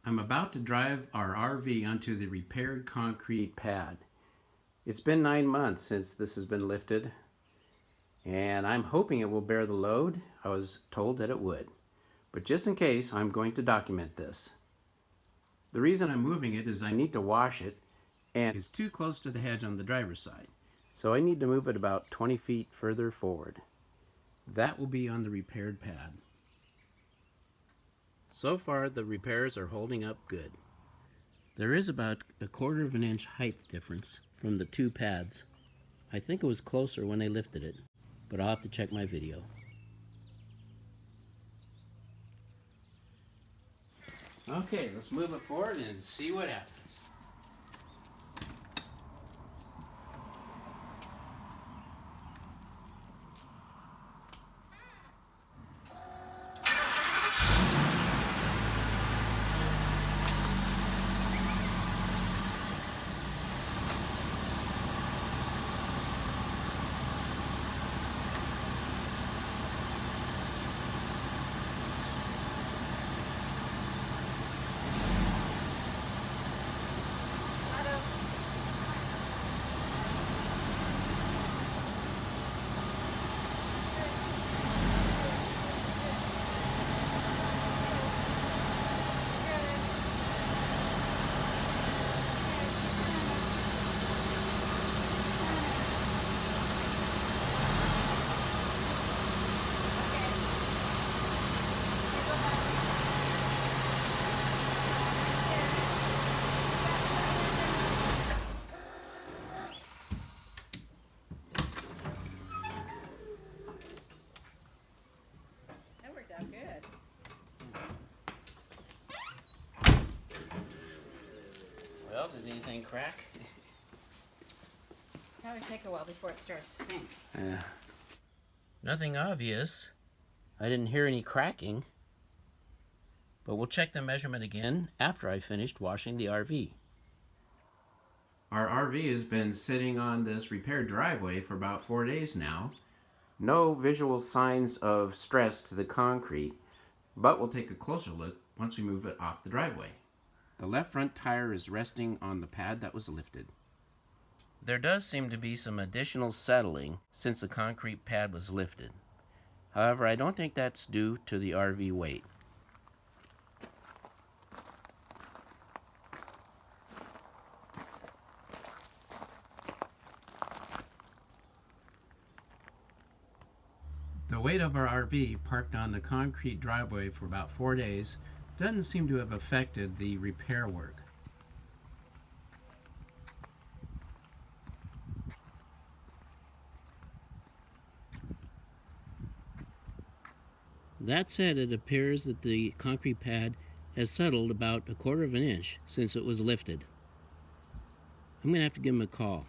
I'm about to drive our RV onto the repaired concrete pad. It's been 9 months since this has been lifted, and I'm hoping it will bear the load. I was told that it would. But just in case, I'm going to document this. The reason I'm moving it is I need to wash it, and it's too close to the hedge on the driver's side. So I need to move it about 20 feet further forward. That will be on the repaired pad. So far, the repairs are holding up good. There is about 1/4 of an inch height difference from the two pads. I think it was closer when they lifted it, but I'll have to check my video. Okay, let's move it forward and see what happens. Good. Well, did anything crack? Probably take a while before it starts to sink. Nothing obvious. I didn't hear any cracking. But we'll check the measurement again after I finished washing the RV. Our RV has been sitting on this repaired driveway for about 4 days now. No visual signs of stress to the concrete, but we'll take a closer look once we move it off the driveway. The left front tire is resting on the pad that was lifted. There does seem to be some additional settling since the concrete pad was lifted. However, I don't think that's due to the RV weight. The weight of our RV parked on the concrete driveway for about 4 days doesn't seem to have affected the repair work. That said, it appears that the concrete pad has settled about 1/4 of an inch since it was lifted. I'm going to have to give him a call.